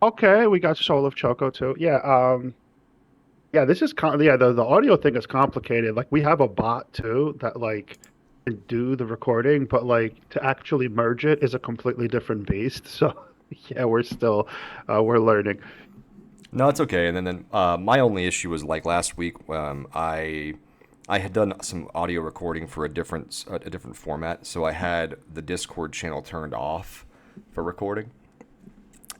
Okay, we got Soul of Choco too. Yeah, yeah, this is yeah, the audio thing is complicated. Like we have a bot too that like can do the recording, but like to actually merge it is a completely different beast. So yeah, we're learning. No, it's okay. And then my only issue was like last week. I had done some audio recording for a different format, so I had the Discord channel turned off for recording.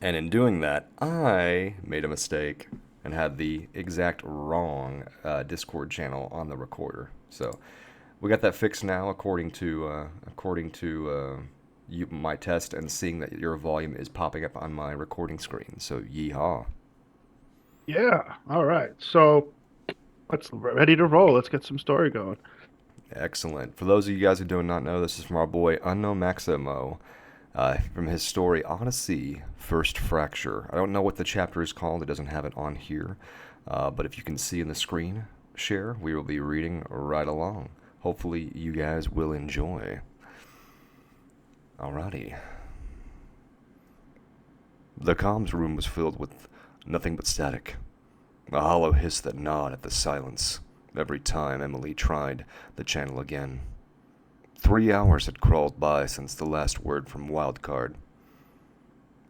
And in doing that, I made a mistake and had the exact wrong Discord channel on the recorder. So we got that fixed now, according to my test and seeing that your volume is popping up on my recording screen. So yeehaw! Yeah. All right. So let's ready to roll. Let's get some story going. Excellent. For those of you guys who do not know, this is from our boy Unknowmaximo, from his story Odyssey, First Fracture. I don't know what the chapter is called. It doesn't have it on here, but if you can see in the screen share, we will be reading right along. Hopefully, you guys will enjoy. Alrighty. The comms room was filled with nothing but static, a hollow hiss that gnawed at the silence every time Emily tried the channel again. 3 hours had crawled by since the last word from Wildcard.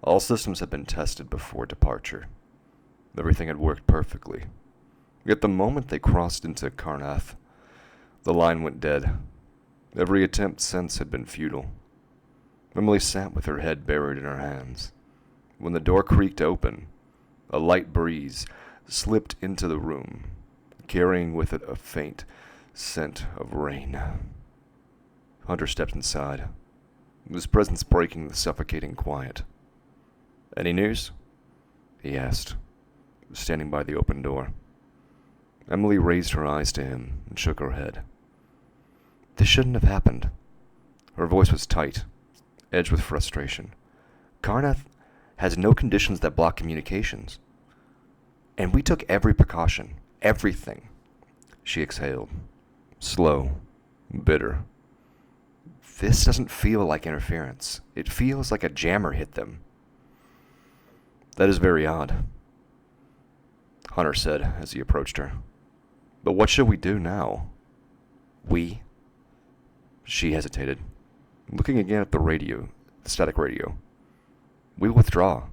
All systems had been tested before departure. Everything had worked perfectly. Yet the moment they crossed into Karnath, the line went dead. Every attempt since had been futile. Emily sat with her head buried in her hands. When the door creaked open, a light breeze slipped into the room, carrying with it a faint scent of rain. Hunter stepped inside, his presence breaking the suffocating quiet. "Any news?" he asked, standing by the open door. Emily raised her eyes to him and shook her head. "This shouldn't have happened." Her voice was tight, edged with frustration. "Karnath has no conditions that block communications. And we took every precaution. Everything." She exhaled, slow, bitter. "This doesn't feel like interference. It feels like a jammer hit them." "That is very odd," Hunter said as he approached her. "But what should we do now?" "We?" She hesitated, looking again at the static radio. "We withdraw."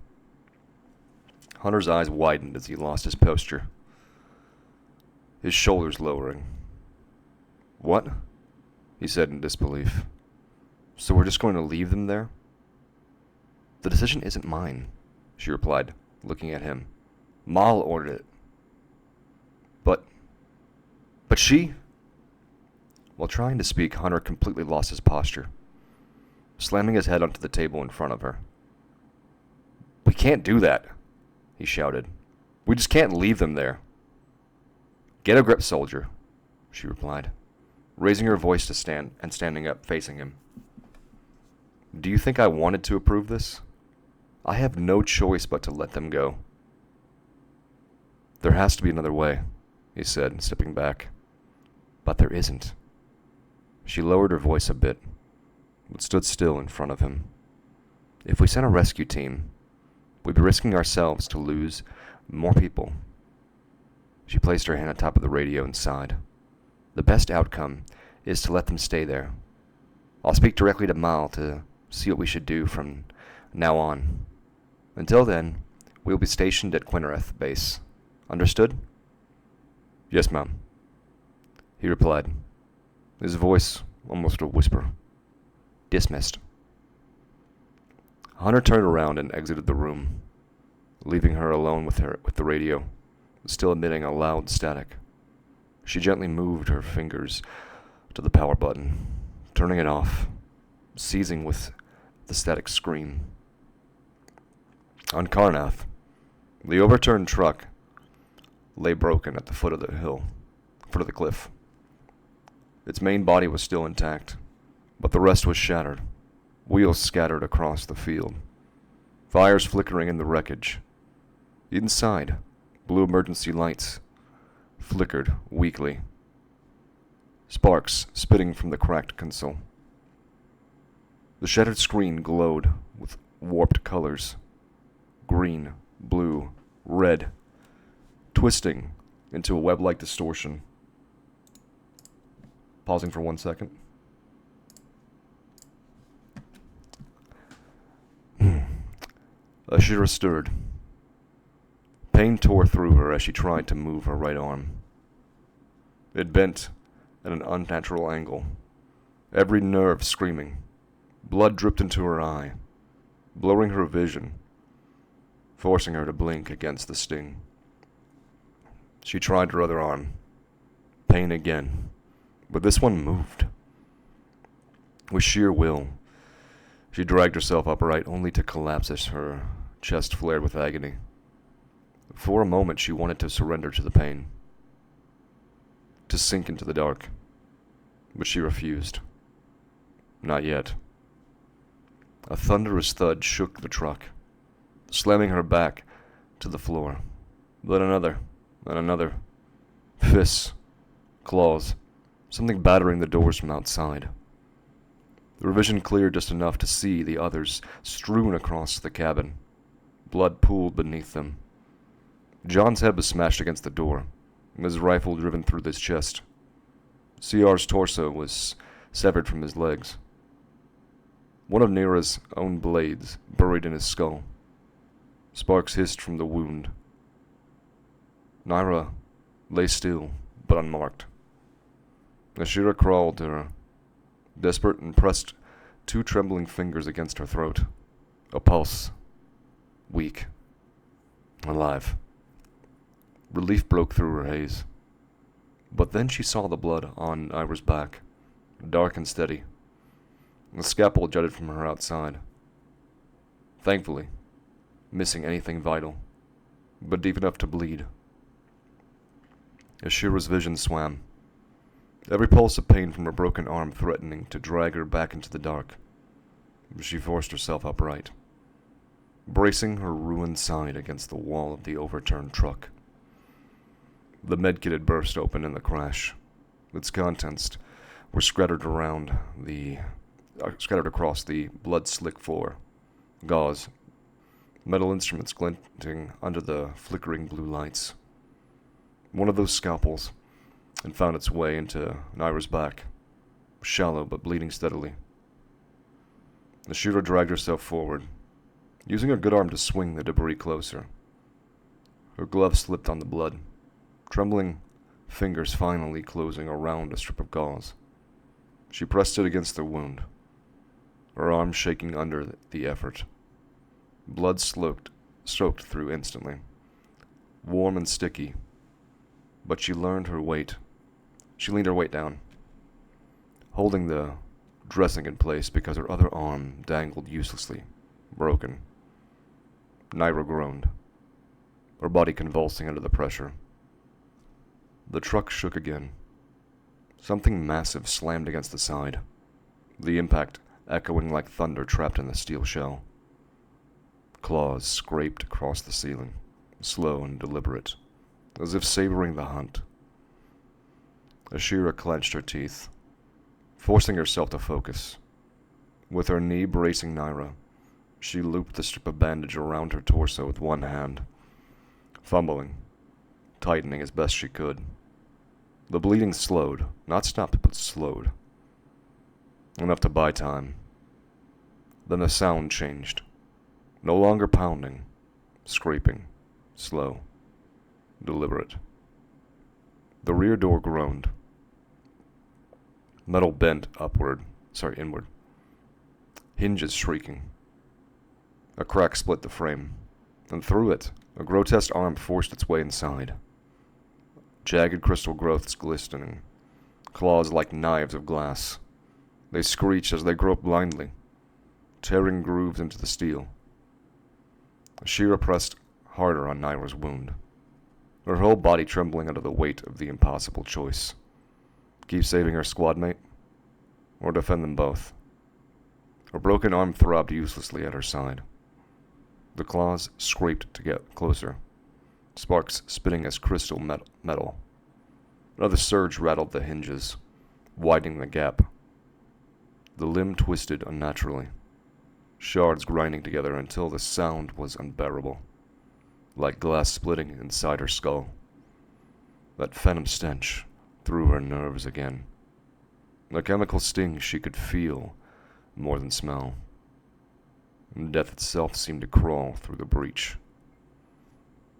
Hunter's eyes widened as he lost his posture, his shoulders lowering. "What?" he said in disbelief. "So we're just going to leave them there?" "The decision isn't mine," she replied, looking at him. "Mal ordered it." But... but she... While trying to speak, Hunter completely lost his posture, slamming his head onto the table in front of her. "We can't do that," he shouted. "We just can't leave them there." "Get a grip, soldier," she replied, raising her voice to standing up, facing him. "Do you think I wanted to approve this? I have no choice but to let them go." "There has to be another way," he said, stepping back. "But there isn't." She lowered her voice a bit, but stood still in front of him. "If we sent a rescue team, we'd be risking ourselves to lose more people." She placed her hand on top of the radio and sighed. "The best outcome is to let them stay there. I'll speak directly to Mal to see what we should do from now on. Until then, we'll be stationed at Quinnereth base. Understood?" "Yes, ma'am," he replied, his voice almost a whisper. "Dismissed." Hunter turned around and exited the room, leaving her alone with the radio, still emitting a loud static. She gently moved her fingers to the power button, turning it off, seizing with the static scream. On Karnath, the overturned truck lay broken at the foot of the cliff. Its main body was still intact, but the rest was shattered, wheels scattered across the field, fires flickering in the wreckage. Inside, blue emergency lights flickered weakly, sparks spitting from the cracked console. The shattered screen glowed with warped colors: green, blue, red, twisting into a web-like distortion. Pausing for 1 second. Ashira stirred. Pain tore through her as she tried to move her right arm. It bent at an unnatural angle, every nerve screaming. Blood dripped into her eye, blurring her vision, forcing her to blink against the sting. She tried her other arm. Pain again, but this one moved. With sheer will, she dragged herself upright, only to collapse as her chest flared with agony. For a moment, she wanted to surrender to the pain, to sink into the dark, but she refused. Not yet. A thunderous thud shook the truck, slamming her back to the floor. Then another, and another. Fists, claws, something battering the doors from outside. Her vision cleared just enough to see the others strewn across the cabin. Blood pooled beneath them. John's head was smashed against the door, his rifle driven through his chest. CR's torso was severed from his legs. One of Nira's own blades buried in his skull. Sparks hissed from the wound. Nira lay still, but unmarked. Ashira crawled to her, desperate, and pressed 2 trembling fingers against her throat. A pulse. Weak. Alive. Relief broke through her haze. But then she saw the blood on Ira's back, dark and steady. The scalpel jutted from her outside. Thankfully, missing anything vital, but deep enough to bleed. Ashira's vision swam, every pulse of pain from her broken arm threatening to drag her back into the dark. She forced herself upright, bracing her ruined side against the wall of the overturned truck. The medkit had burst open in the crash. Its contents were scattered across the blood-slick floor. Gauze, metal instruments glinting under the flickering blue lights. One of those scalpels had found its way into Naira's back, shallow but bleeding steadily. The shooter dragged herself forward, using her good arm to swing the debris closer. Her glove slipped on the blood, trembling fingers finally closing around a strip of gauze. She pressed it against the wound, her arm shaking under the effort. Blood soaked through instantly, warm and sticky, but she leaned her weight down, holding the dressing in place because her other arm dangled uselessly, broken. Naira groaned, her body convulsing under the pressure. The truck shook again. Something massive slammed against the side, the impact echoing like thunder trapped in the steel shell. Claws scraped across the ceiling, slow and deliberate, as if savoring the hunt. Ashira clenched her teeth, forcing herself to focus. With her knee bracing Naira, she looped the strip of bandage around her torso with one hand, fumbling, tightening as best she could. The bleeding slowed, not stopped, but slowed. Enough to buy time. Then the sound changed. No longer pounding, scraping, slow, deliberate. The rear door groaned. Metal bent inward. Hinges shrieking. A crack split the frame, and through it, a grotesque arm forced its way inside. Jagged crystal growths glistening, claws like knives of glass. They screeched as they groped blindly, tearing grooves into the steel. Ashira pressed harder on Naira's wound, her whole body trembling under the weight of the impossible choice. Keep saving her squad mate, or defend them both. Her broken arm throbbed uselessly at her side. The claws scraped to get closer, sparks spitting as crystal metal. Another surge rattled the hinges, widening the gap. The limb twisted unnaturally, shards grinding together until the sound was unbearable. like glass splitting inside her skull. That phantom stench through her nerves again. A chemical sting she could feel more than smell. Death itself seemed to crawl through the breach.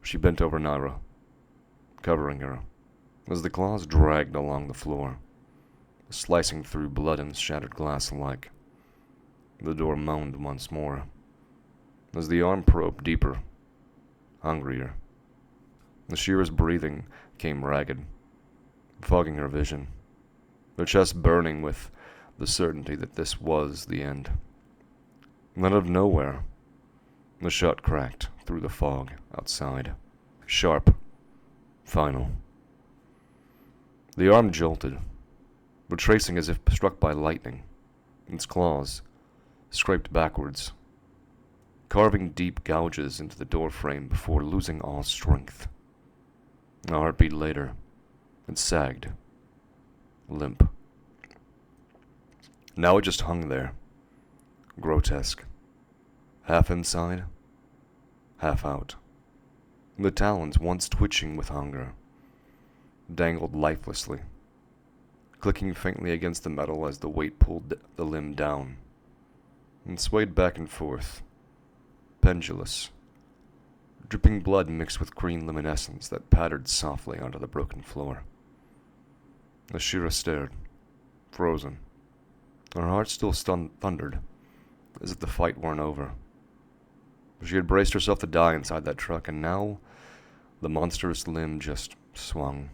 She bent over Naira, covering her, as the claws dragged along the floor, slicing through blood and shattered glass alike. The door moaned once more, as the arm probed deeper, hungrier. Ashira's breathing came ragged, fogging her vision, her chest burning with the certainty that this was the end. And out of nowhere, the shot cracked through the fog outside. Sharp. Final. The arm jolted, retracing as if struck by lightning. Its claws scraped backwards, carving deep gouges into the doorframe before losing all strength. A heartbeat later, it sagged, limp. Now it just hung there, grotesque, half inside, half out. The talons, once twitching with hunger, dangled lifelessly, clicking faintly against the metal as the weight pulled the limb down, and swayed back and forth, pendulous, dripping blood mixed with green luminescence that pattered softly onto the broken floor. Ashira stared, frozen. Her heart still thundered, as if the fight weren't over. She had braced herself to die inside that truck, and now the monstrous limb just swung,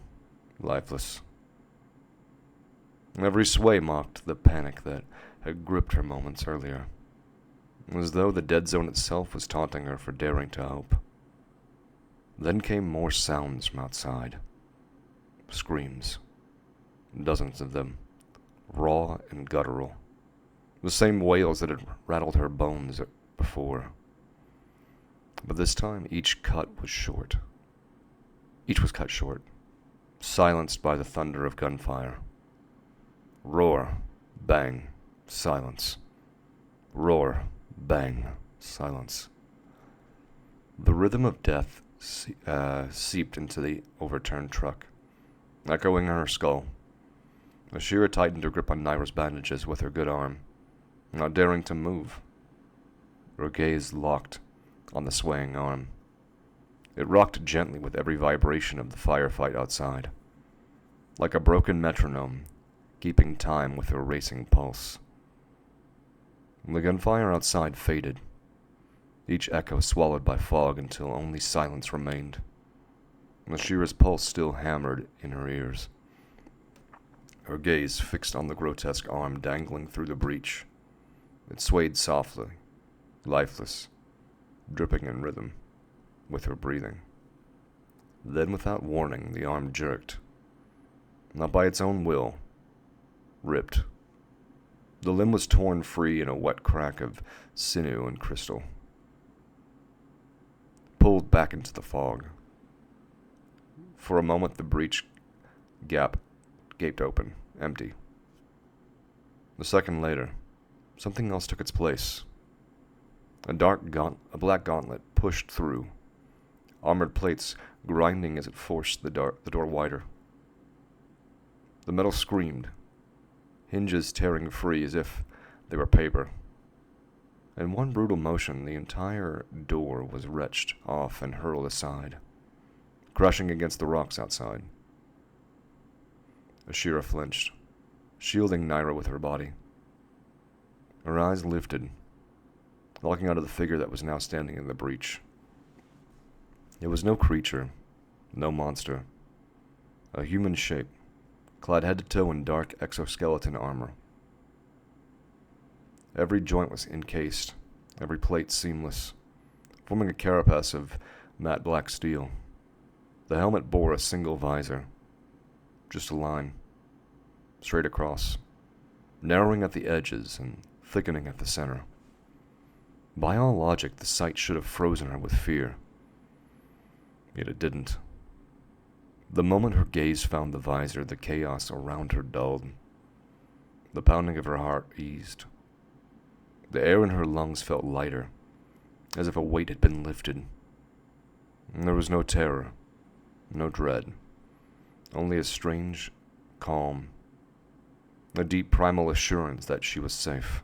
lifeless. Every sway mocked the panic that had gripped her moments earlier, as though the dead zone itself was taunting her for daring to hope. Then came more sounds from outside. Screams. Dozens of them, raw and guttural. The same wails that had rattled her bones before. But this time each cut was short. Each was cut short, silenced by the thunder of gunfire. Roar, bang, silence. Roar, bang, silence. The rhythm of death seeped into the overturned truck, echoing in her skull. Ashira tightened her grip on Naira's bandages with her good arm, not daring to move. Her gaze locked on the swaying arm. It rocked gently with every vibration of the firefight outside, like a broken metronome, keeping time with her racing pulse. The gunfire outside faded, each echo swallowed by fog until only silence remained. Ashira's pulse still hammered in her ears, her gaze fixed on the grotesque arm dangling through the breach. It swayed softly, lifeless, dripping in rhythm with her breathing. Then, without warning, the arm jerked, not by its own will, ripped. The limb was torn free in a wet crack of sinew and crystal, pulled back into the fog. For a moment, the breach gaped open, empty. A second later, something else took its place. A black gauntlet pushed through, armored plates grinding as it forced the door wider. The metal screamed, hinges tearing free as if they were paper. In one brutal motion, the entire door was wrenched off and hurled aside, crashing against the rocks outside. Ashira flinched, shielding Naira with her body. Her eyes lifted, locking onto the figure that was now standing in the breach. It was no creature, no monster. A human shape, clad head to toe in dark exoskeleton armor. Every joint was encased, every plate seamless, forming a carapace of matte black steel. The helmet bore a single visor, just a line, straight across, narrowing at the edges and thickening at the center. By all logic, the sight should have frozen her with fear. Yet it didn't. The moment her gaze found the visor, the chaos around her dulled. The pounding of her heart eased. The air in her lungs felt lighter, as if a weight had been lifted. There was no terror, no dread, only a strange calm, a deep primal assurance that she was safe.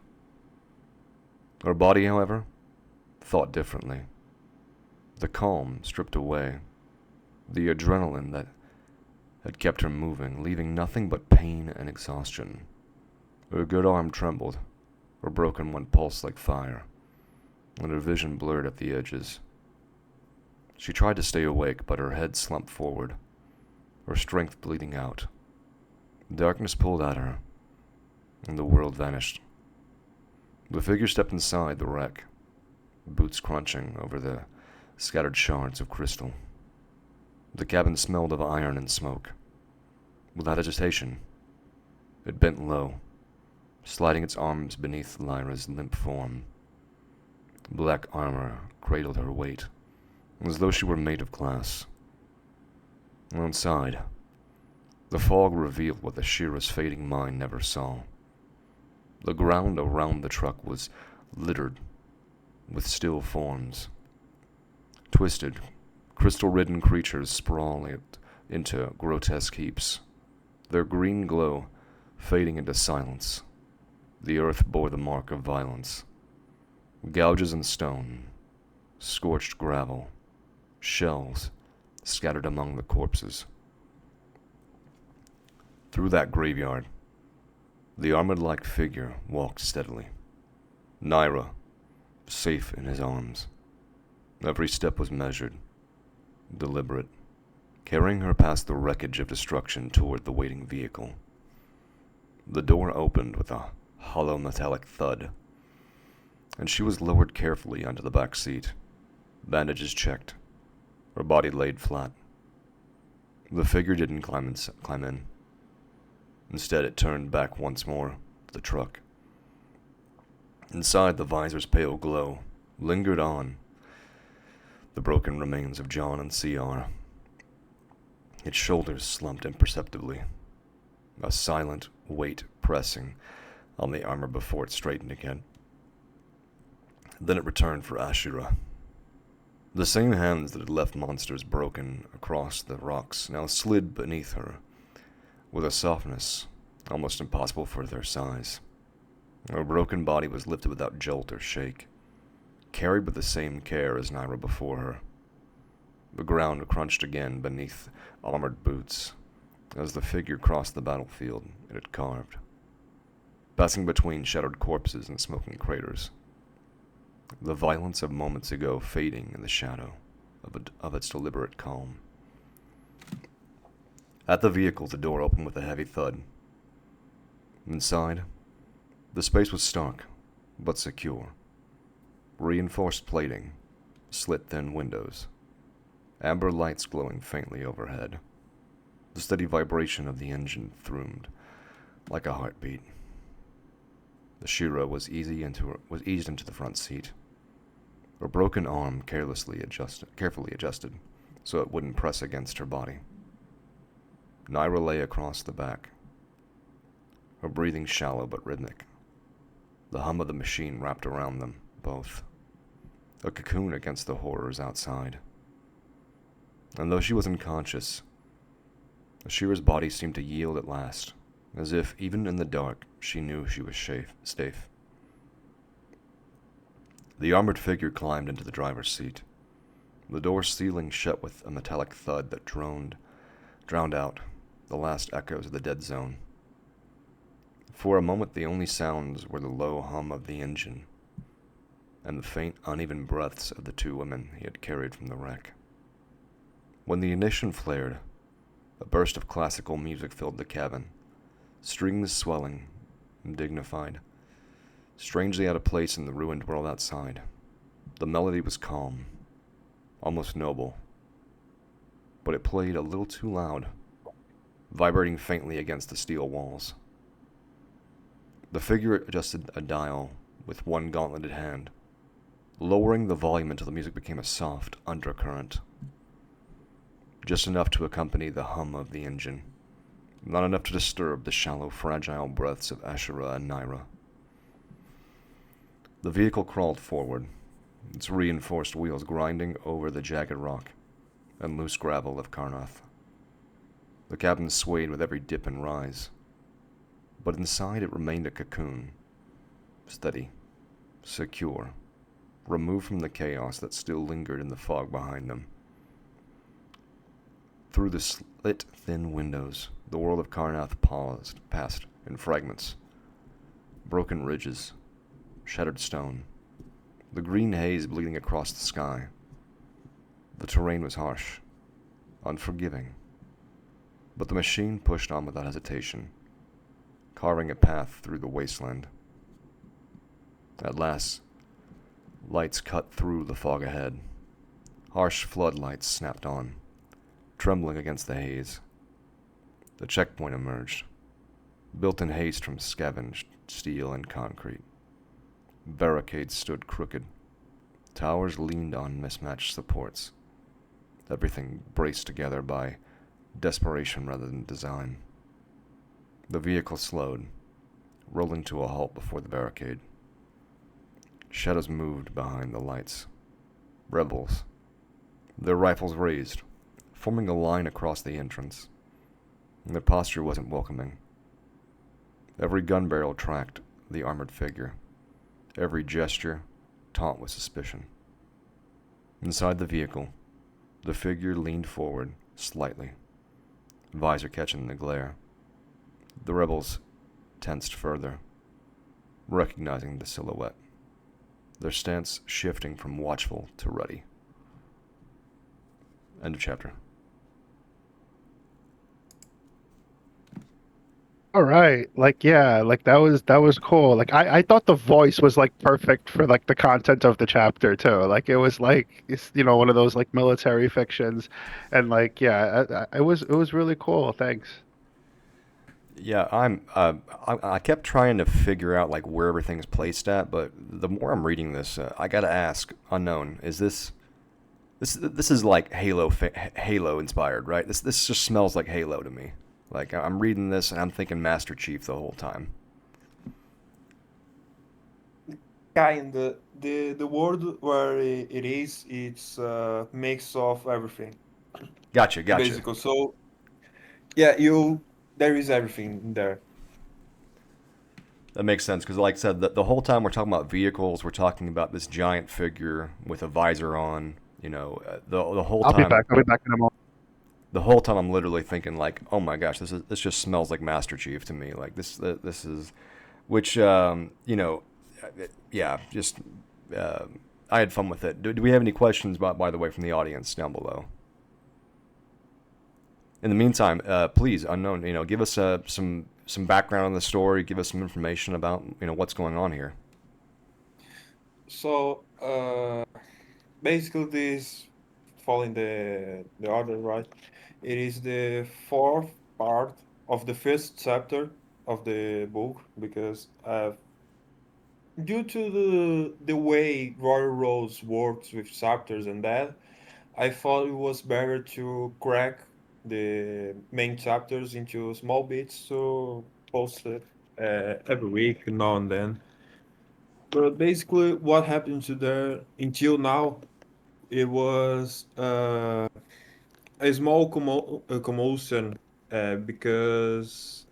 Her body, however, thought differently. The calm stripped away, the adrenaline that had kept her moving, leaving nothing but pain and exhaustion. Her good arm trembled, her broken one pulsed like fire, and her vision blurred at the edges. She tried to stay awake, but her head slumped forward, her strength bleeding out. Darkness pulled at her, and the world vanished. The figure stepped inside the wreck, boots crunching over the scattered shards of crystal. The cabin smelled of iron and smoke. Without hesitation, it bent low, sliding its arms beneath Lyra's limp form. Black armor cradled her weight, as though she were made of glass. Outside, the fog revealed what Ashira's fading mind never saw. The ground around the truck was littered with still forms. Twisted, crystal-ridden creatures sprawling into grotesque heaps, their green glow fading into silence. The earth bore the mark of violence. Gouges in stone, scorched gravel, shells scattered among the corpses. Through that graveyard, the armored-like figure walked steadily. Naira, safe in his arms. Every step was measured, deliberate, carrying her past the wreckage of destruction toward the waiting vehicle. The door opened with a hollow metallic thud, and she was lowered carefully onto the back seat, bandages checked, her body laid flat. The figure didn't climb in. Instead, it turned back once more to the truck. Inside, the visor's pale glow lingered on the broken remains of John and CR. Its shoulders slumped imperceptibly, a silent weight pressing on the armor before it straightened again. Then it returned for Ashira. The same hands that had left monsters broken across the rocks now slid beneath her, with a softness almost impossible for their size. Her broken body was lifted without jolt or shake, carried with the same care as Naira before her. The ground crunched again beneath armored boots as the figure crossed the battlefield it had carved, passing between shattered corpses and smoking craters, the violence of moments ago fading in the shadow of its deliberate calm. At the vehicle, the door opened with a heavy thud. Inside, the space was stark, but secure. Reinforced plating, slit-thin windows, amber lights glowing faintly overhead. The steady vibration of the engine thrummed like a heartbeat. The Shira was eased into the front seat, her broken arm carefully adjusted so it wouldn't press against her body. Naira lay across the back, her breathing shallow but rhythmic. The hum of the machine wrapped around them both, a cocoon against the horrors outside. And though she was unconscious, Ashira's body seemed to yield at last, as if, even in the dark, she knew she was safe. The armored figure climbed into the driver's seat, the door sealing shut with a metallic thud that drowned out the last echoes of the dead zone. For a moment, the only sounds were the low hum of the engine and the faint, uneven breaths of the two women he had carried from the wreck. When the ignition flared, a burst of classical music filled the cabin, strings swelling and dignified, strangely out of place in the ruined world outside. The melody was calm, almost noble, but it played a little too loud, vibrating faintly against the steel walls. The figure adjusted a dial with one gauntleted hand, lowering the volume until the music became a soft undercurrent, just enough to accompany the hum of the engine, not enough to disturb the shallow, fragile breaths of Ashira and Naira. The vehicle crawled forward, its reinforced wheels grinding over the jagged rock. and loose gravel of Karnath. The cabin swayed with every dip and rise, but inside it remained a cocoon, steady, secure, removed from the chaos that still lingered in the fog behind them. Through the slit, thin windows, the world of Karnath passed in fragments. Broken ridges, shattered stone, the green haze bleeding across the sky. The terrain was harsh, unforgiving, but the machine pushed on without hesitation, carving a path through the wasteland. At last, lights cut through the fog ahead. Harsh floodlights snapped on, trembling against the haze. The checkpoint emerged, built in haste from scavenged steel and concrete. Barricades stood crooked. Towers leaned on mismatched supports. Everything braced together by desperation rather than design. The vehicle slowed, rolling to a halt before the barricade. Shadows moved behind the lights. Rebels, their rifles raised, forming a line across the entrance. Their posture wasn't welcoming. Every gun barrel tracked the armored figure. Every gesture taut with suspicion. Inside the vehicle, the figure leaned forward slightly, visor catching the glare. The rebels tensed further, recognizing the silhouette, their stance shifting from watchful to ready. End of chapter. All right. Like, yeah, like that was cool. Like I thought the voice was like perfect for like the content of the chapter too. Like it was like it's one of those like military fictions, and like yeah, it was really cool. Thanks. Yeah, I kept trying to figure out like where everything's placed at, but the more I'm reading this, I gotta ask, unknown, is this is like Halo inspired, right? This just smells like Halo to me. Like I'm reading this and I'm thinking Master Chief the whole time. The world where it is, it's a mix of everything, Gotcha. basically. So yeah, you there is everything in there. That makes sense because, like I said, the whole time we're talking about vehicles, we're talking about this giant figure with a visor on. The whole I'll be time, back. I'll be back in a moment. the whole time I'm literally thinking like, oh my gosh, this just smells like Master Chief to me. Like this is, which yeah, just uh, I had fun with it. Do we have any questions by the way from the audience down below? In the meantime, please, unknown, give us some background on the story. Give us some information about what's going on here. So basically, this following the order, right? It is the fourth part of the first chapter of the book because due to the way Royal Rose works with chapters and that, I thought it was better to crack the main chapters into small bits to post it every week, now and then. But basically, what happened to there until now, it was a small commotion because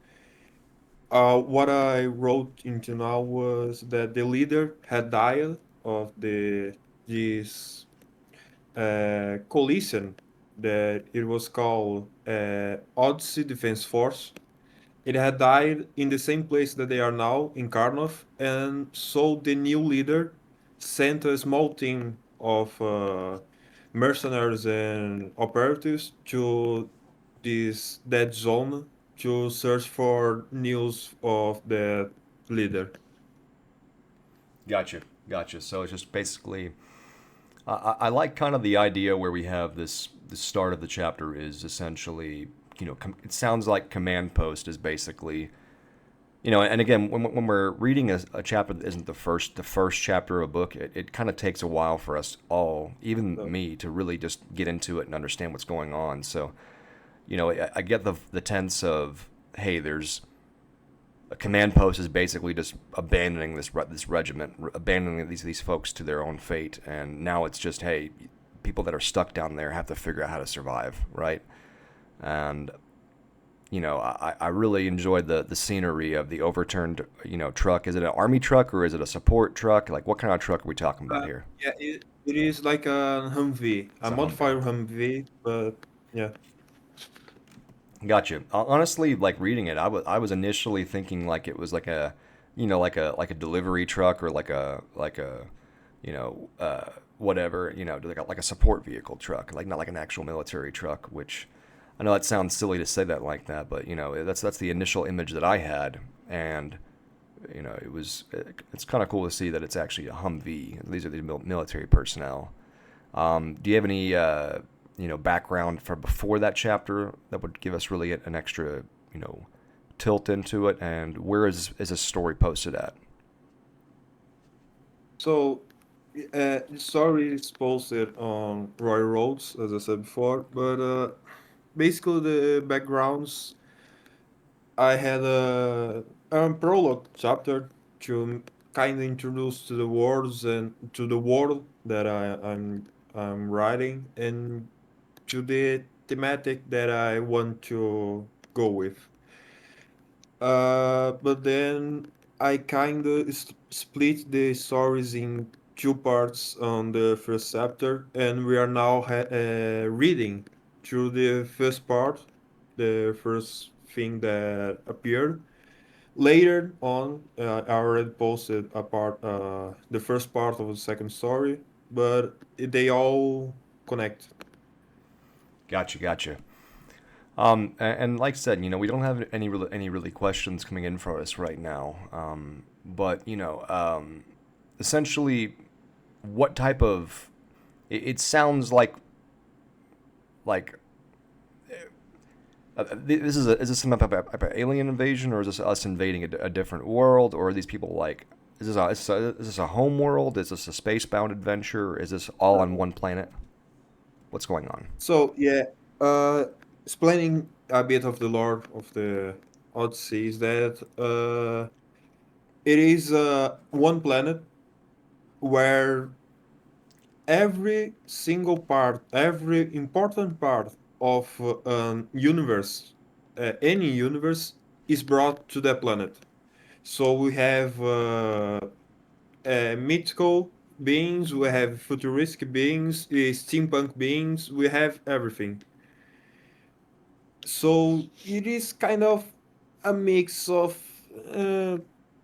what I wrote into now was that the leader had died of this coalition that it was called Odyssey Defense Force. It had died in the same place that they are now in Karnov, and so the new leader sent a small team of mercenaries and operatives to this dead zone to search for news of the leader. Gotcha. So it's just basically, I like kind of the idea where we have this. The start of the chapter is essentially, it sounds like command post is basically, and again, when we're reading a chapter that isn't the first chapter of a book, it kind of takes a while for us all, even So, me, to really just get into it and understand what's going on. So, I get the tense of, hey, there's a command post is basically just abandoning this regiment, abandoning these folks to their own fate, and now it's just, hey, people that are stuck down there have to figure out how to survive, right? And I really enjoyed the scenery of the overturned, truck. Is it an army truck or is it a support truck? Like, what kind of truck are we talking about here? Yeah, it is like a Humvee, It's a a Humvee. modified Humvee, but yeah. Gotcha. Honestly, like reading it, I was initially thinking like it was like a, like a delivery truck or like a, whatever, like a support vehicle truck, like not like an actual military truck. Which I know that sounds silly to say that like that, but that's the initial image that I had, and it's kind of cool to see that it's actually a Humvee. These are the military personnel. Do you have any background for before that chapter that would give us really an extra tilt into it? And where is this story posted at? So, the story is posted on Roy Roads, as I said before, but basically the backgrounds, I had a prologue chapter to kind of introduce to the worlds and to the world that I'm writing and to the thematic that I want to go with. But then I kind of split the stories in two parts on the first chapter, and we are now reading through the first part, the first thing that appeared. Later on, I already posted the first part of the second story, but they all connect. Gotcha, gotcha. And like I said, we don't have any really questions coming in for us right now. But essentially, what type of it sounds like is this some type of alien invasion, or is this us invading a different world, or are these people like is this a home world? Is this a space-bound adventure? Is this all on one planet? What's going on? So yeah, uh, explaining a bit of the lore of the Odyssey is that it is one planet where every single part, every important part of universe, any universe, is brought to that planet. So we have mythical beings, we have futuristic beings, steampunk beings, we have everything. So it is kind of a mix of, uh,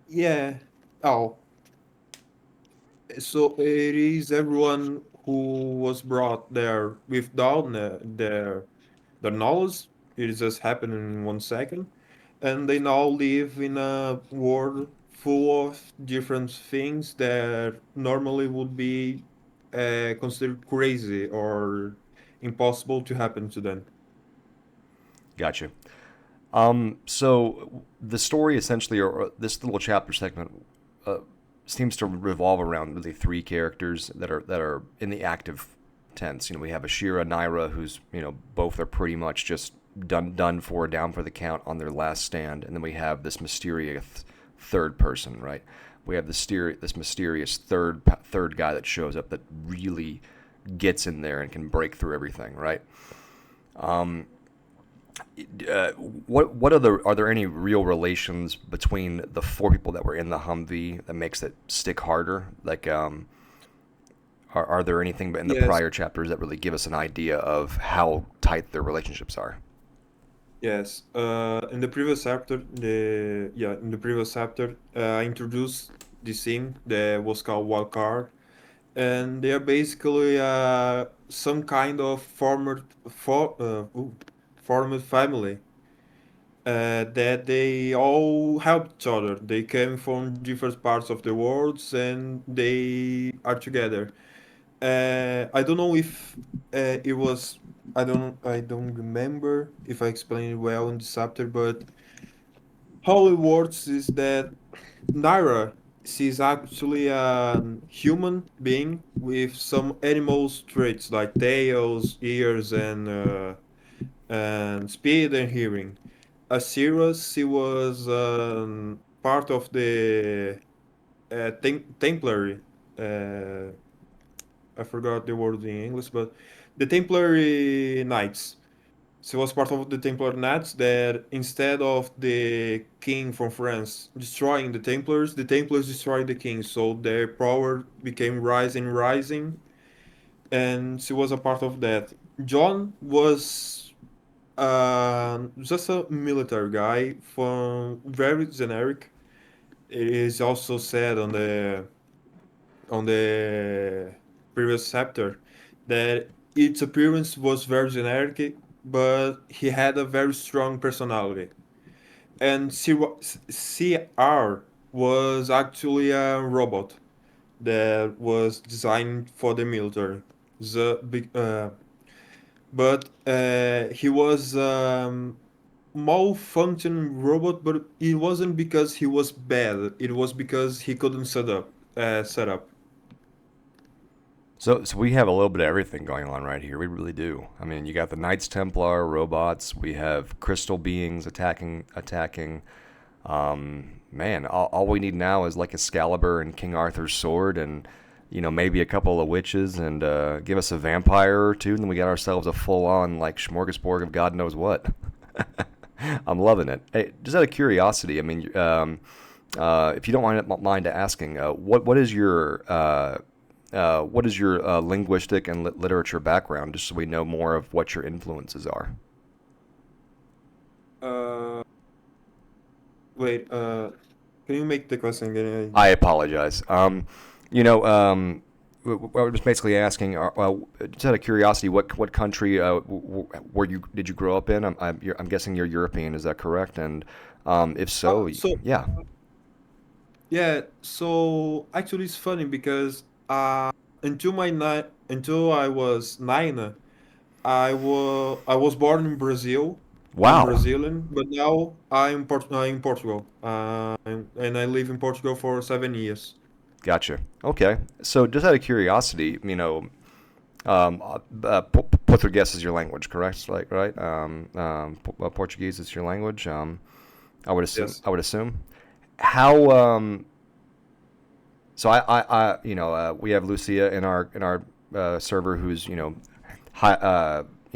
yeah. Oh, so it is everyone who was brought there without their knowledge. It is just happening in 1 second, and they now live in a world full of different things that normally would be considered crazy or impossible to happen to them. Gotcha. So the story essentially, or this little chapter segment, uh, seems to revolve around really three characters that are in the active tense. We have Ashira, Naira, who's both are pretty much just done for, down for the count on their last stand, and then we have this mysterious third person, right? We have this mysterious third guy that shows up that really gets in there and can break through everything, right? Um, are there any real relations between the four people that were in the Humvee that makes it stick harder? Like, are there anything in the Yes, prior chapters that really give us an idea of how tight their relationships are? yes. In the previous chapter, I introduced this thing that was called wild card, and they are basically some kind of formed family that they all help each other. They came from different parts of the world, and they are together. I don't know if it was. I don't remember if I explained it well in this chapter, but how it works is that Naira, she's actually a human being with some animal traits like tails, ears, and speed and hearing. Asira, she was part of the Templary uh, I forgot the word in English, but the Templar Knights. She was part of the Templar Knights that instead of the king from France destroying the Templars destroyed the king. So their power became rising, and she was a part of that. John was just a military guy from very generic. It is also said on the previous chapter that its appearance was very generic, but he had a very strong personality. And CR was actually a robot that was designed for the military. But he was malfunction robot, but it wasn't because he was bad. It was because he couldn't set up. So we have a little bit of everything going on right here. We really do. I mean, you got the Knights Templar robots. We have crystal beings attacking. Man, all we need now is like Excalibur and King Arthur's sword, and maybe a couple of witches, and give us a vampire or two, and then we got ourselves a full-on like smorgasbord of God knows what. I'm loving it. Hey, just out of curiosity, I mean, if you don't mind asking, what is your linguistic and literature background, just so we know more of what your influences are? Uh, Wait, can you make the question again? I apologize. You know, I was basically asking, just out of curiosity, what country did you grow up in? I'm guessing you're European. Is that correct? And if so, So yeah. yeah, so actually it's funny because until I was 9, I was born in Brazil. I'm Wow. Brazilian, but now I'm in Portugal. And I live in Portugal for 7 years. Gotcha. Okay. So just out of curiosity, Portuguese is your language, correct? Like, right? Portuguese is your language. I would assume. Yes. I would assume. How? So we have Lucia in our server, who's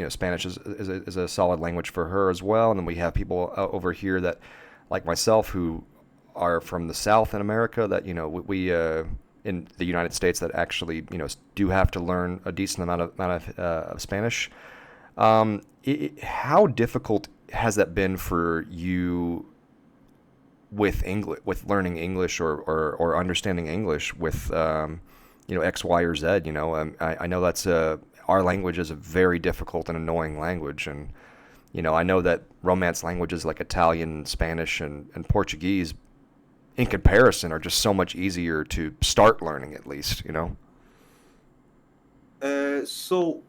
Spanish is a solid language for her as well, and then we have people over here that, like myself, who are from the South in America, that we in the United States, that actually do have to learn a decent amount of Spanish. How difficult has that been for you with English, with learning English, or understanding English with X, Y, or Z? I know that's our language is a very difficult and annoying language, and I know that Romance languages like Italian, Spanish, and Portuguese, in comparison, are just so much easier to start learning, at least. So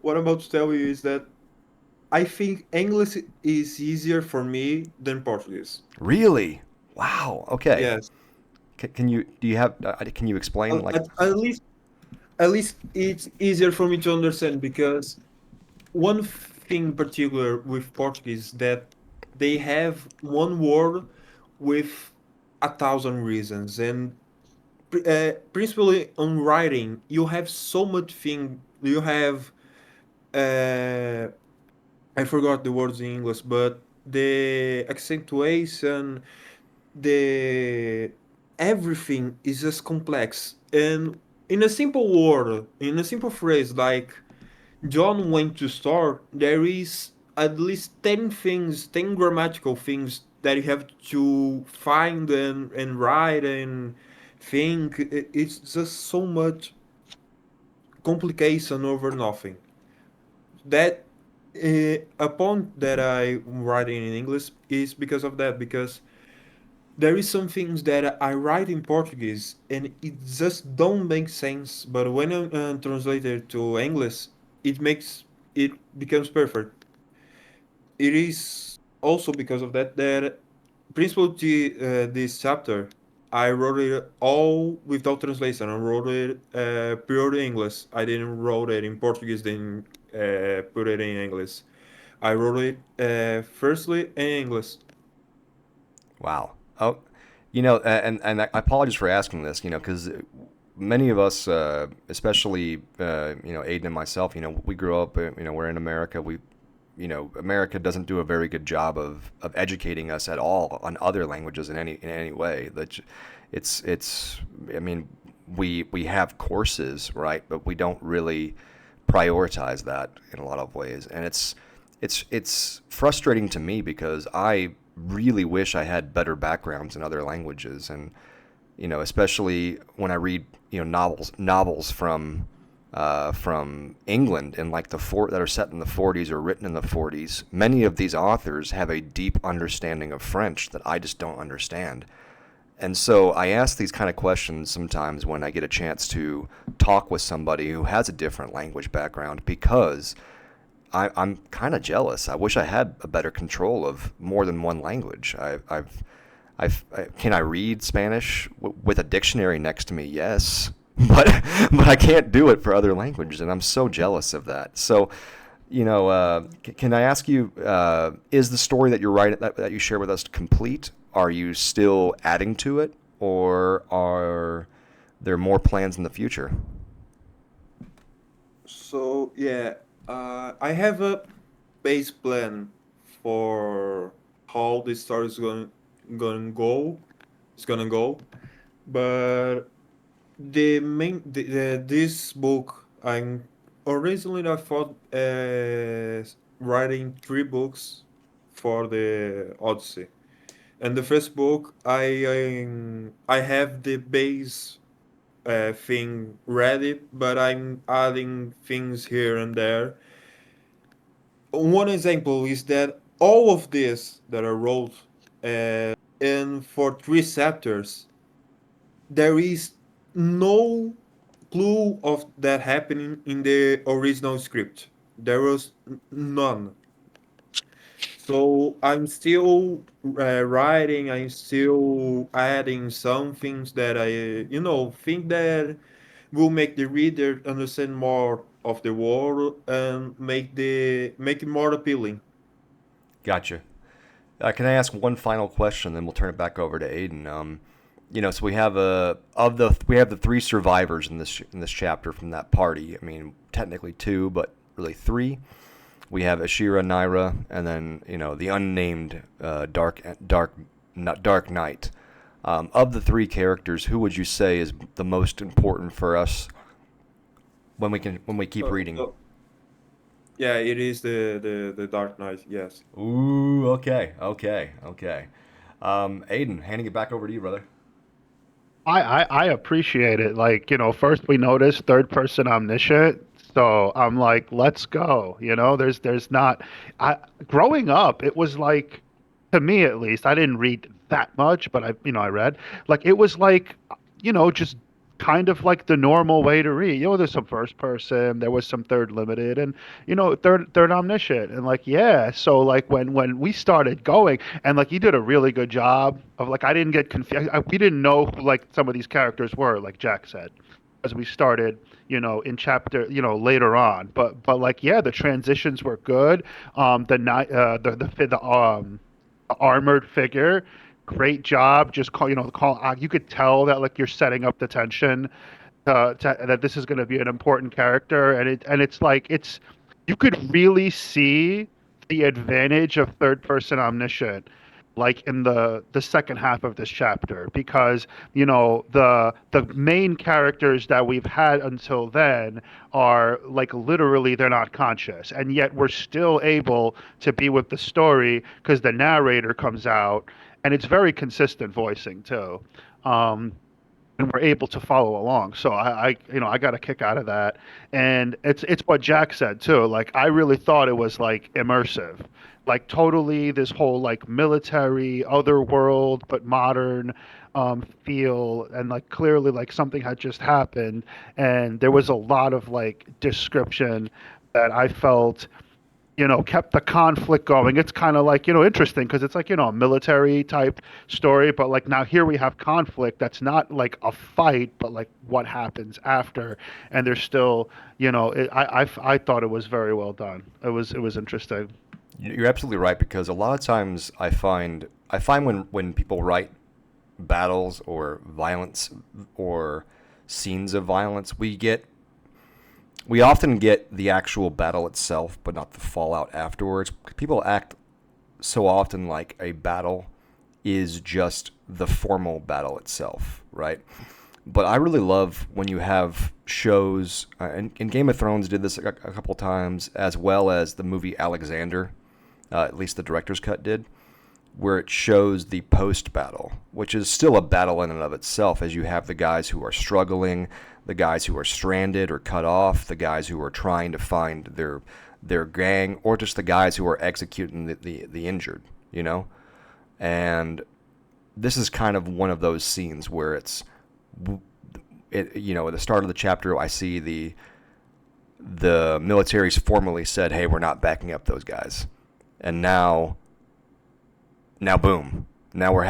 what I'm about to tell you is that I think English is easier for me than Portuguese. Really? Wow. Okay. Yes. Can you do you have can you explain, like? At least it's easier for me to understand because one thing in particular with Portuguese that they have one word with 1,000 reasons, and principally on writing, you have so much thing. You have uh, I forgot the words in English, but the accentuation, the everything is just complex. And in a simple word, in a simple phrase like John went to store, there is at least 10 things, 10 grammatical things that you have to find and write and think. It's just so much complication over nothing. That a point that I'm writing in English is because of that, because there is some things that I write in Portuguese and it just don't make sense, but when I translate it to English, it becomes perfect. It is also because of that principally this chapter I wrote it all without translation. I wrote it pure English. I didn't wrote it in Portuguese, then put it in English. I wrote it firstly in English. Wow. Oh, and I apologize for asking this, because many of us, especially Aiden and myself, we grew up, we're in America. America doesn't do a very good job of educating us at all on other languages in any way. That it's I mean, we have courses, right, but we don't really prioritize that in a lot of ways, and it's frustrating to me because I really wish I had better backgrounds in other languages, and especially when I read novels from England and like that are set in the 40s or written in the 40s. Many of these authors have a deep understanding of French that I just don't understand. And so I ask these kind of questions sometimes when I get a chance to talk with somebody who has a different language background because I'm kind of jealous. I wish I had a better control of more than one language. Can I read Spanish with a dictionary next to me? Yes, but but I can't do it for other languages, and I'm so jealous of that. So, can I ask you, is the story that you're writing that you share with us complete? Are you still adding to it, or are there more plans in the future? So yeah, I have a base plan for how the story is going to go. It's gonna go, but this book originally I thought writing three books for the Odyssey. And the first book, I have the base thing ready, but I'm adding things here and there. One example is that all of this that I wrote, in for three chapters, there is no clue of that happening in the original script. There was none. So I'm still writing. I'm still adding some things that I, think that will make the reader understand more of the world and make it more appealing. Gotcha. Can I ask one final question, then we'll turn it back over to Aiden? So we have the three survivors in this chapter from that party. I mean, technically two, but really three. We have Ashira, Naira, and then the unnamed Dark Knight. Of the three characters, who would you say is the most important for us when we keep So, reading? so yeah, it is the Dark Knight. Yes. Ooh, okay, okay, okay. Aiden, handing it back over to you, brother. I appreciate it. Like, first we noticed third person omniscient. So I'm like, let's go. There's not I growing up, it was like to me at least, I didn't read that much, but I read. Like it was like, just kind of like the normal way to read. There's some first person, there was some third limited and third omniscient. And like, yeah, so like when we started going and like you did a really good job of like I didn't get confused. We didn't know who like some of these characters were, like Jack said, as we started, in chapter, later on. But like, yeah, the transitions were good. The night, the armored figure, great job. Just call. You could tell that like you're setting up the tension that this is going to be an important character, and it's like you could really see the advantage of third person omniscient like in the second half of this chapter because the main characters that we've had until then are like literally they're not conscious and yet we're still able to be with the story because the narrator comes out and it's very consistent voicing too. um and we're able to follow along. So I got a kick out of that, and it's what Jack said too. Like I really thought it was like immersive, like totally this whole like military, other world but modern feel, and like clearly like something had just happened, and there was a lot of like description that I felt kept the conflict going. It's kind of like, interesting because it's like, a military type story, but like now here we have conflict that's not like a fight, but like what happens after. And there's still, I thought it was very well done. It was interesting. You're absolutely right because a lot of times I find when people write battles or violence or scenes of violence. We often get the actual battle itself, but not the fallout afterwards. People act so often like a battle is just the formal battle itself, right? But I really love when you have shows, and Game of Thrones did this a couple times, as well as the movie Alexander, at least the director's cut did, where it shows the post battle, which is still a battle in and of itself, as you have the guys who are struggling, the guys who are stranded or cut off, the guys who are trying to find their gang, or just the guys who are executing the injured, you know? And this is kind of one of those scenes where at the start of the chapter, I see the military's formally said, "Hey, we're not backing up those guys," and now boom, now we're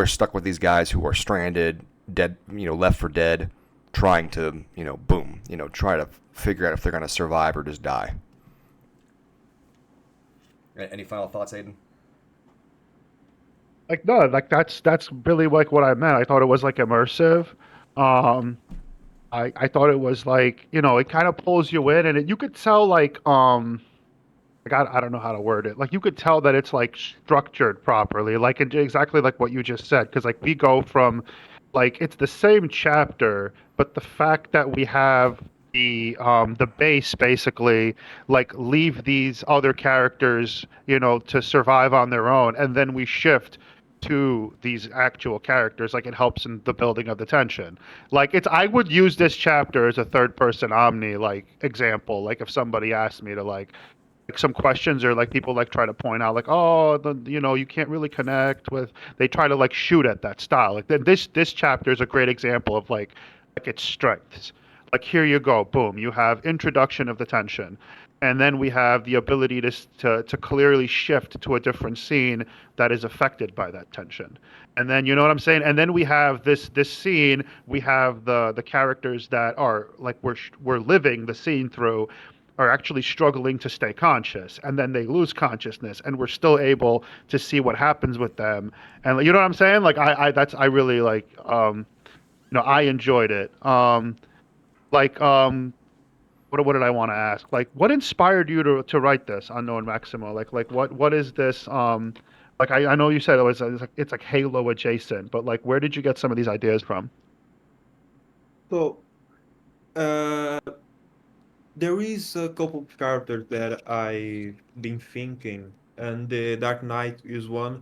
stuck with these guys who are stranded, dead, left for dead, trying to, boom, try to figure out if they're going to survive or just die. Any final thoughts, Aiden? Like no, like that's really like what I meant. I thought it was like immersive. Um, I thought it was like it kind of pulls you in, and you could tell like I don't know how to word it. Like you could tell that it's like structured properly, like exactly like what you just said. Because like we go from like it's the same chapter, but the fact that we have the base basically like leave these other characters, to survive on their own, and then we shift to these actual characters, like it helps in the building of the tension. Like it's I would use this chapter as a third person omni like example, like if somebody asked me to like some questions, or like people like try to point out like, oh, you can't really connect with, they try to like shoot at that style. Like then this chapter is a great example of like its strengths. Like here you go, boom, you have introduction of the tension, and then we have the ability to clearly shift to a different scene that is affected by that tension. And then you know what I'm saying, and then we have this scene, we have the characters that are like we're living the scene through, are actually struggling to stay conscious, and then they lose consciousness, and we're still able to see what happens with them. And you know what I'm saying, like I really like, I enjoyed it. Like what did I want to ask, like what inspired you to write this Unknown Maximo, like what is this, like I know you said it's like Halo adjacent, but like where did you get some of these ideas from? So, uh, there is a couple of characters that I've been thinking, and the Dark Knight is one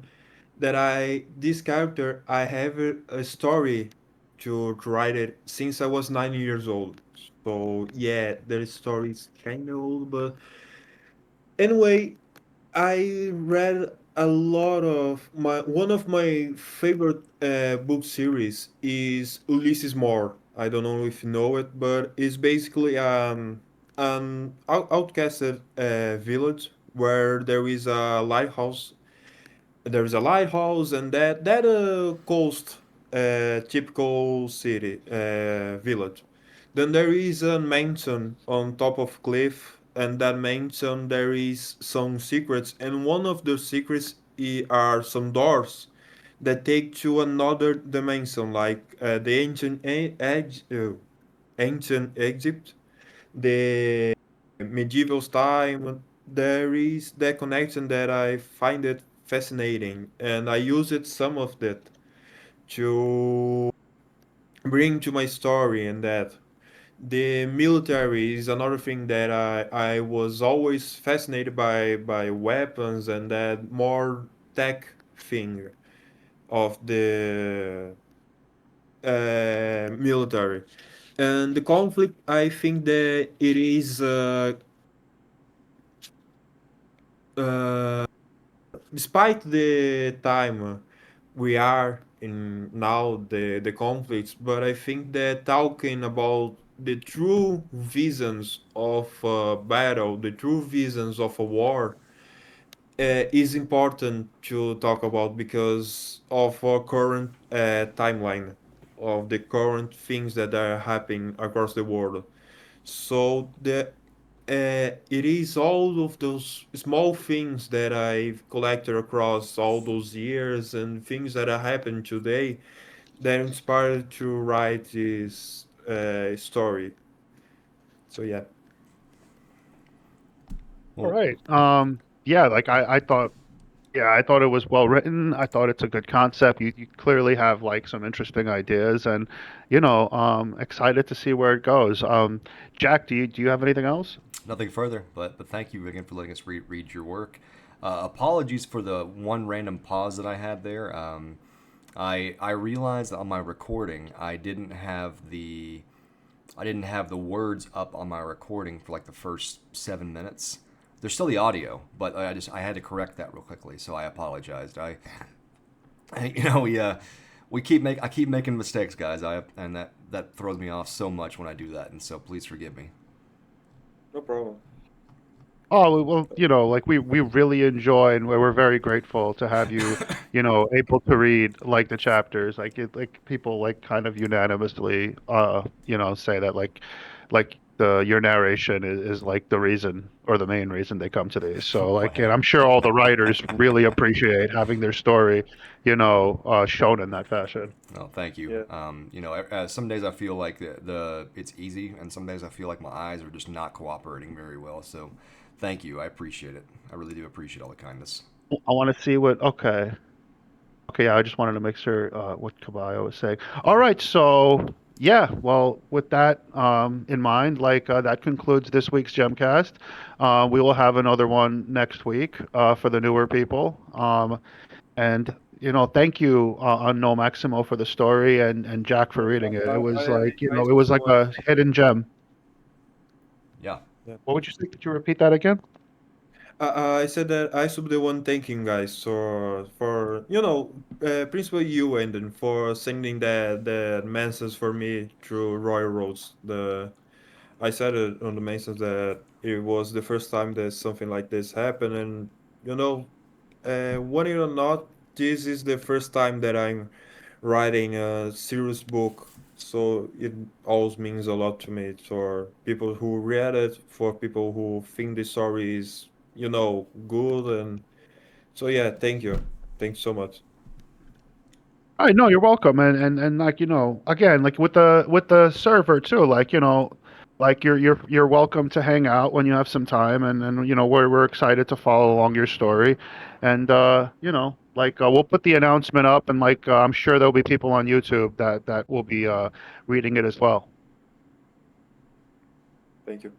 that this character, I have a story to write it since I was 9 years old. So yeah, the story is kind of old, but anyway, I read a lot of one of my favorite book series is Ulysses More. I don't know if you know it, but it's basically an outcasted village where there is a lighthouse, and that coast typical city village. Then there is a mountain on top of cliff, and that mountain there is some secrets, and one of the secrets are some doors that take to another dimension, like the ancient Egypt, the medieval time. There is that connection that I find it fascinating, and I use it some of that to bring to my story. And that the military is another thing that I was always fascinated by weapons and that more tech thing of the military. And the conflict, I think that it is uh, despite the time we are in now, the conflicts, but I think that talking about the true visions of a battle, the true visions of a war, is important to talk about because of our current timeline of the current things that are happening across the world. So it is all of those small things that I've collected across all those years and things that are happening today that inspired to write this story. So yeah, All Well, right. Yeah, like I thought. Yeah, I thought it was well written. I thought it's a good concept. You clearly have like some interesting ideas, and excited to see where it goes. Jack, do you have anything else? nothing further, but thank you again for letting us read your work. Apologies for the one random pause that I had there. I realized that on my recording I didn't have the words up on my recording for like the first 7 minutes. There's still the audio, but I had to correct that real quickly, so I apologized. I keep making mistakes, guys. And that throws me off so much when I do that, and so please forgive me. no problem. Oh, well, like we really enjoy and we're very grateful to have you, able to read like the chapters. Like people like kind of unanimously say that like the your narration is like the reason or the main reason they come to these. So like, and Wow. I'm sure all the writers really appreciate having their story, shown in that fashion. No, thank you. Yeah, Some days I feel like the it's easy, and some days I feel like my eyes are just not cooperating very well. So, thank you. I appreciate it. I really do appreciate all the kindness. I want to see what. Okay. Okay, yeah, I just wanted to make sure what Caballo was saying. All right, so yeah, well, with that in mind, like that concludes this week's Gemcast. We will have another one next week for the newer people. And thank you, Unknowmaximo, for the story and Jack for no reading problem. it. It was like, I it was like so a hidden gem. Yeah. yeah. What would you say? Could you repeat that again? I said that I should be the one thanking guys for principally you Endon for sending the message for me through Royal Roads. The I said it on the message that it was the first time that something like this happened, and you know, want it or not, this is the first time that I'm writing a serious book. So it always means a lot to me for people who read it, for people who think the story is, good. And so, yeah, thank you. Thanks so much. All right, no, you're welcome. And like, again, like with the server too, like, like you're welcome to hang out when you have some time and we're excited to follow along your story. And like we'll put the announcement up and like I'm sure there'll be people on YouTube that will be reading it as well. Thank you.